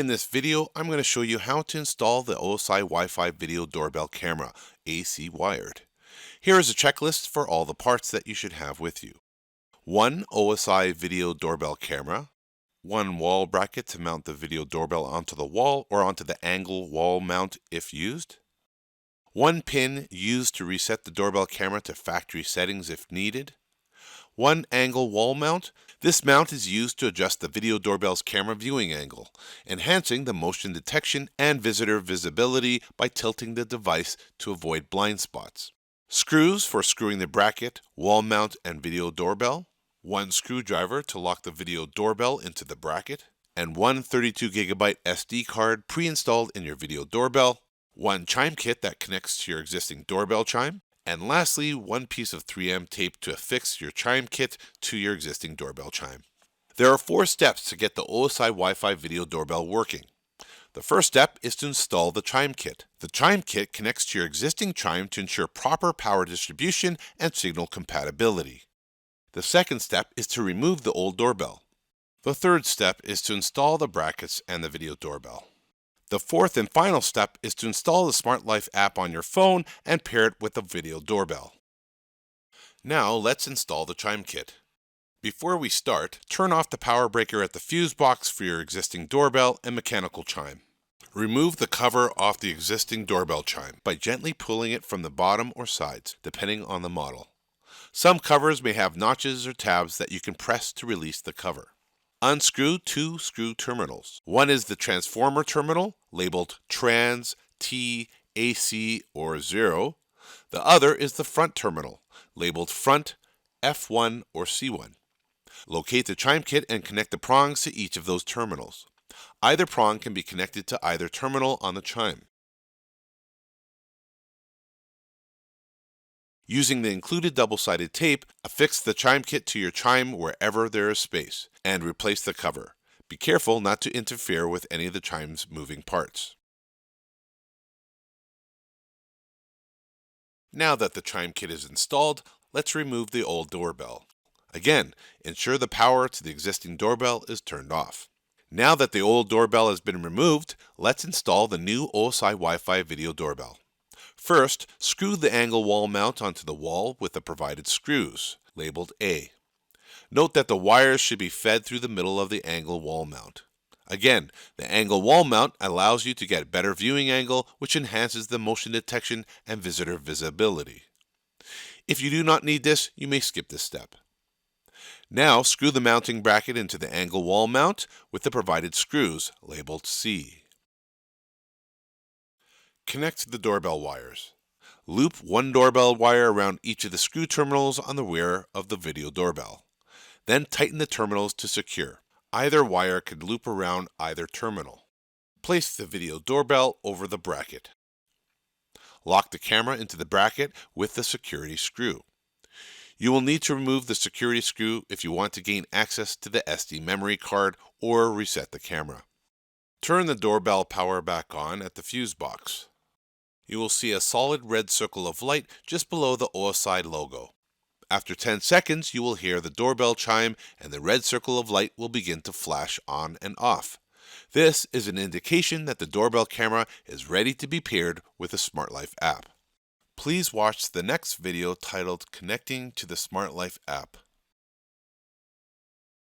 In this video, I'm going to show you how to install the OSI Wi-Fi Video Doorbell camera, AC wired. Here is a checklist for all the parts that you should have with you. 1 OSI Video Doorbell camera, 1 wall bracket to mount the video doorbell onto the wall or onto the angle wall mount if used, 1 pin used to reset the doorbell camera to factory settings if needed, 1 angle wall mount. This mount is used to adjust the video doorbell's camera viewing angle, enhancing the motion detection and visitor visibility by tilting the device to avoid blind spots. Screws for screwing the bracket, wall mount, and video doorbell. 1 screwdriver to lock the video doorbell into the bracket, and 1 32GB SD card pre-installed in your video doorbell. 1 chime kit that connects to your existing doorbell chime. And lastly, 1 piece of 3M tape to affix your chime kit to your existing doorbell chime. There are 4 steps to get the OSI Wi-Fi video doorbell working. The first step is to install the chime kit. The chime kit connects to your existing chime to ensure proper power distribution and signal compatibility. The second step is to remove the old doorbell. The third step is to install the brackets and the video doorbell. The fourth and final step is to install the Smart Life app on your phone and pair it with the video doorbell. Now let's install the chime kit. Before we start, turn off the power breaker at the fuse box for your existing doorbell and mechanical chime. Remove the cover off the existing doorbell chime by gently pulling it from the bottom or sides, depending on the model. Some covers may have notches or tabs that you can press to release the cover. Unscrew 2 screw terminals. One is the transformer terminal, labeled trans, T, AC, or 0. The other is the front terminal, labeled front, F1, or C1. Locate the chime kit and connect the prongs to each of those terminals. Either prong can be connected to either terminal on the chime. Using the included double-sided tape, affix the chime kit to your chime wherever there is space, and replace the cover. Be careful not to interfere with any of the chime's moving parts. Now that the chime kit is installed, let's remove the old doorbell. Again, ensure the power to the existing doorbell is turned off. Now that the old doorbell has been removed, let's install the new OSI Wi-Fi Video Doorbell. First, screw the angle wall mount onto the wall with the provided screws, labeled A. Note that the wires should be fed through the middle of the angle wall mount. Again, the angle wall mount allows you to get a better viewing angle, which enhances the motion detection and visitor visibility. If you do not need this, you may skip this step. Now, screw the mounting bracket into the angle wall mount with the provided screws, labeled C. Connect the doorbell wires. Loop 1 doorbell wire around each of the screw terminals on the rear of the video doorbell. Then tighten the terminals to secure. Either wire could loop around either terminal. Place the video doorbell over the bracket. Lock the camera into the bracket with the security screw. You will need to remove the security screw if you want to gain access to the SD memory card or reset the camera. Turn the doorbell power back on at the fuse box. You will see a solid red circle of light just below the OSI logo. After 10 seconds, you will hear the doorbell chime and the red circle of light will begin to flash on and off. This is an indication that the doorbell camera is ready to be paired with the Smart Life app. Please watch the next video titled Connecting to the Smart Life app.